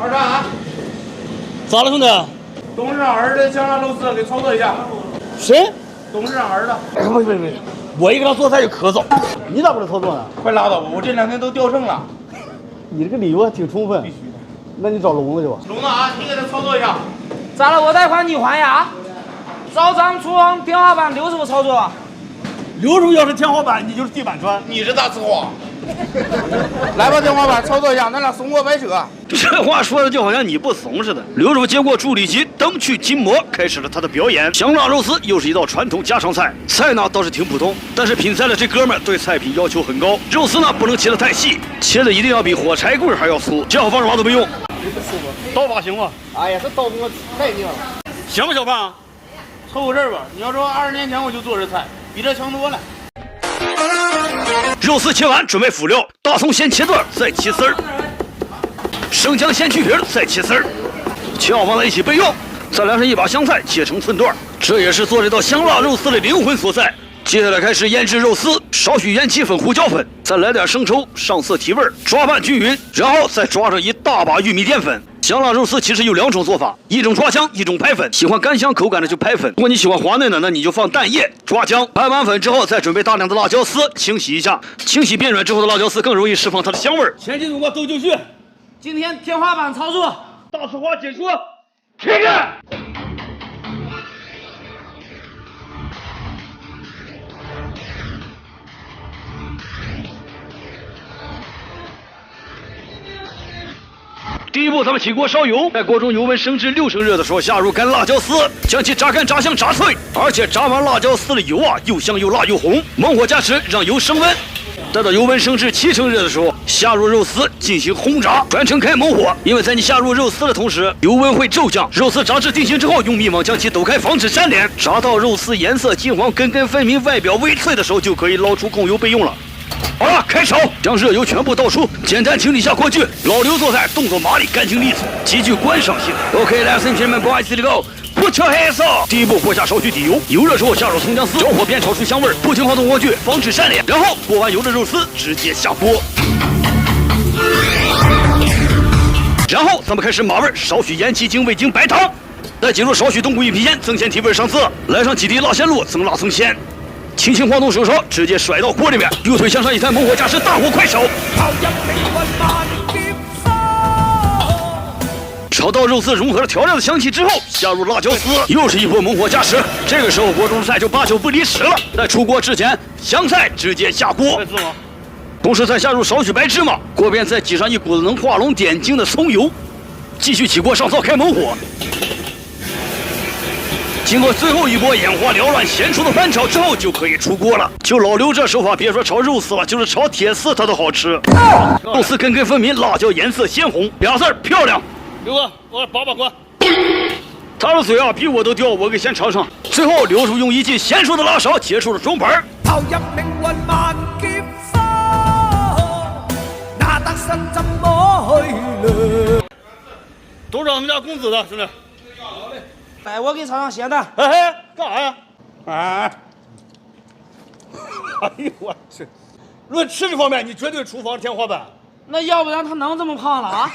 二战啊！咋了，兄弟？董事长儿子香辣肉丝，给操作一下。谁？董事长儿子。哎，不，我一给他做菜就咳嗽。你咋不能操作呢？快拉倒吧，我这2天都掉秤了。你这个理由还挺充分。必须的。那你找聋子去吧。聋子啊，你给他操作一下。咋了？我贷款你还呀？找张厨房天花板60步操作。60步要是天花板，你就是地板砖。你是大瓷花。来吧，天花板操作一下，咱俩松过白扯。这话说的就好像你不怂似的。刘师傅接过助理机，灯去筋膜，开始了他的表演。香辣肉丝又是一道传统家常菜，菜呢倒是挺普通，但是品菜的这哥们儿对菜品要求很高。肉丝呢不能切得太细，切的一定要比火柴棍还要粗。这好方式嘛都没用。刀法行吗？哎呀，这刀工太硬了。行吧，小胖，凑合事儿吧。你要说20年前我就做这菜，比这强多了。肉丝切完，准备辅料。大葱先切段，再切丝儿；生姜先去皮儿，再切丝儿，切好放在一起备用。再来上一把香菜，切成寸段。这也是做这道香辣肉丝的灵魂所在。接下来开始腌制肉丝，少许盐、鸡粉、胡椒粉，再来点生抽上色提味，抓拌均匀，然后再抓上一大把玉米淀粉。香辣肉丝其实有2种做法，一种抓姜，一种拍粉。喜欢干香口感的就拍粉，如果你喜欢滑嫩的，那你就放蛋液抓姜。拍完粉之后，再准备大量的辣椒丝清洗一下，清洗变软之后的辣椒丝更容易释放它的香味儿。前期总管都就绪。今天天花板操作，大瓷花解说，开干！第一步，咱们起锅烧油，在锅中油温升至6成热的时候，下入干辣椒丝，将其炸干、炸香、炸脆，而且炸完辣椒丝的油啊，又香又辣又红。猛火加持，让油升温。待到油温升至7成热的时候，下入肉丝进行轰炸，转成开猛火。因为在你下入肉丝的同时，油温会骤降。肉丝炸至定型之后，用密网将其抖开，防止粘连。炸到肉丝颜色金黄、根根分明、外表微脆的时候，就可以捞出控油备用了。好了，开炒，将热油全部倒出，简单清理下锅具。老刘做菜动作麻利、干净利索，极具观赏性。OK， ladies and gentlemen, boys, let's go。Put your hands up！ 第一步，锅下少许底油，油热之后下入葱姜丝，小火煸炒出香味儿，不停晃动锅具，防止粘连。然后过完油的肉丝直接下锅。然后咱们开始码味，少许盐、鸡精、味精、白糖，再挤入少许冬菇、玉皮鲜，增鲜提味上色。来上几滴辣鲜露，增辣增鲜。轻轻晃动手勺，直接甩到锅里面，右腿向上一抬，猛火加持，大火快炒。炒到肉丝融合了调料的香气之后，下入辣椒丝，又是一波猛火加持。这个时候锅中的菜就8九不离10了。在出锅之前，香菜直接下锅，同时再下入少许白芝麻，锅边再挤上一股子能画龙点睛的葱油，继续起锅上灶开猛火。经过最后一波眼花缭乱、咸熟的翻炒之后，就可以出锅了。就老刘这手法，别说炒肉丝了，就是炒铁丝它都好吃。肉丝根根分明，辣椒颜色鲜红，2字儿漂亮。刘哥，我把关。他的嘴啊比我都刁，我给先尝尝。最后，刘叔用一记娴熟的辣勺结束了装盘。投入命运萬劫風，那得失怎麼去量？都是俺们家公子的，兄弟。来，我给你尝尝咸的。哎，干啥呀？哎呦我去！论吃这方面，你绝对厨房天花板。那要不然他能这么胖了啊？